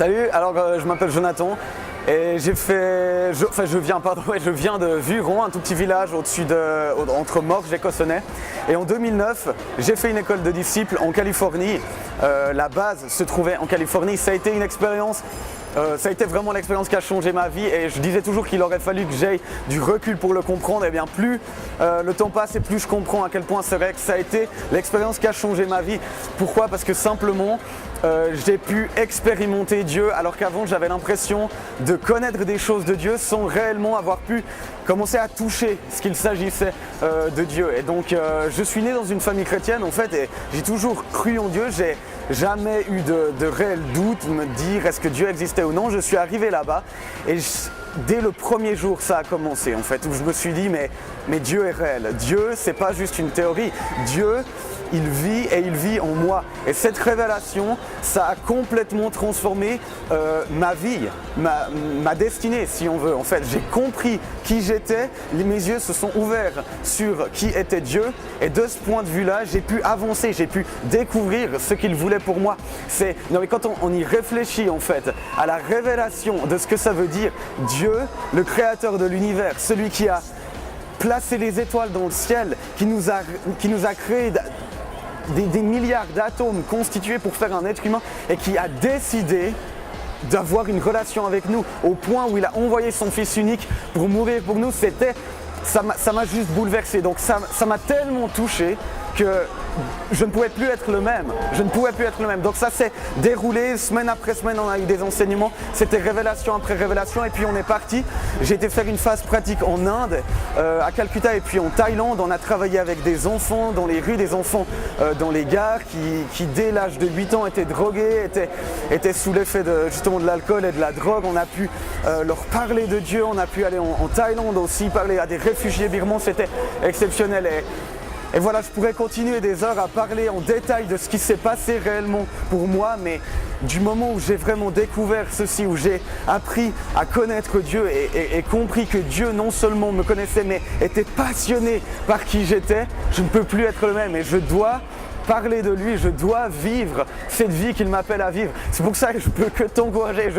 Salut, alors je m'appelle Jonathan et je viens de Vuron, un tout petit village entre Morges et Cossonay. Et en 2009, j'ai fait une école de disciples en Californie. La base se trouvait en Californie. Ça a été une expérience. Ça a été vraiment l'expérience qui a changé ma vie et je disais toujours qu'il aurait fallu que j'aie du recul pour le comprendre. Et bien plus le temps passe et plus je comprends à quel point c'est vrai que ça a été l'expérience qui a changé ma vie. Pourquoi? Parce que simplement j'ai pu expérimenter Dieu alors qu'avant j'avais l'impression de connaître des choses de Dieu sans réellement avoir pu commencer à toucher ce qu'il s'agissait de Dieu. Et donc je suis né dans une famille chrétienne en fait et j'ai toujours cru en Dieu. J'ai jamais eu de réel doute, me dire est-ce que Dieu existait ou non. Je suis arrivé là-bas et dès le premier jour ça a commencé en fait, où je me suis dit mais Dieu est réel. Dieu c'est pas juste une théorie. Dieu il vit et il vit en moi. Et cette révélation, ça a complètement transformé ma vie, ma destinée si on veut. En fait, j'ai compris qui j'étais, mes yeux se sont ouverts sur qui était Dieu. Et de ce point de vue-là, j'ai pu avancer, j'ai pu découvrir ce qu'il voulait pour moi. Non mais quand on y réfléchit en fait, à la révélation de ce que ça veut dire, Dieu, le créateur de l'univers, celui qui a placé les étoiles dans le ciel, qui nous a créé des milliards d'atomes constitués pour faire un être humain et qui a décidé d'avoir une relation avec nous au point où il a envoyé son fils unique pour mourir pour nous, ça m'a juste bouleversé. Donc ça m'a tellement touché que je ne pouvais plus être le même. Donc ça s'est déroulé semaine après semaine, on a eu des enseignements, c'était révélation après révélation et puis on est parti. J'ai été faire une phase pratique en Inde, à Calcutta et puis en Thaïlande. On a travaillé avec des enfants dans les rues, des enfants dans les gares qui dès l'âge de 8 ans étaient drogués, étaient sous l'effet justement de l'alcool et de la drogue. On a pu leur parler de Dieu, on a pu aller en Thaïlande aussi, parler à des réfugiés birmans, c'était exceptionnel. Et voilà, je pourrais continuer des heures à parler en détail de ce qui s'est passé réellement pour moi, mais du moment où j'ai vraiment découvert ceci, où j'ai appris à connaître Dieu et compris que Dieu non seulement me connaissait, mais était passionné par qui j'étais, je ne peux plus être le même et je dois parler de lui, je dois vivre cette vie qu'il m'appelle à vivre. C'est pour ça que je peux que t'encourager.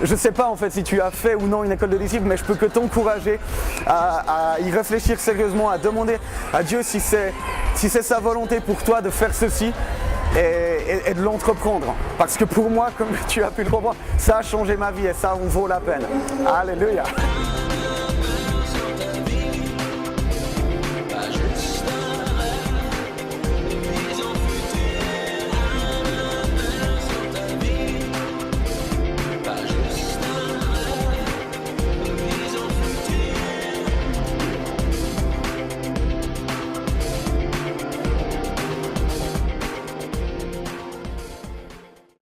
Je sais pas en fait si tu as fait ou non une école de disciples, mais je peux que t'encourager à y réfléchir sérieusement, à demander à Dieu si c'est sa volonté pour toi de faire ceci et de l'entreprendre. Parce que pour moi, comme tu as pu le comprendre, ça a changé ma vie et ça en vaut la peine. Alléluia.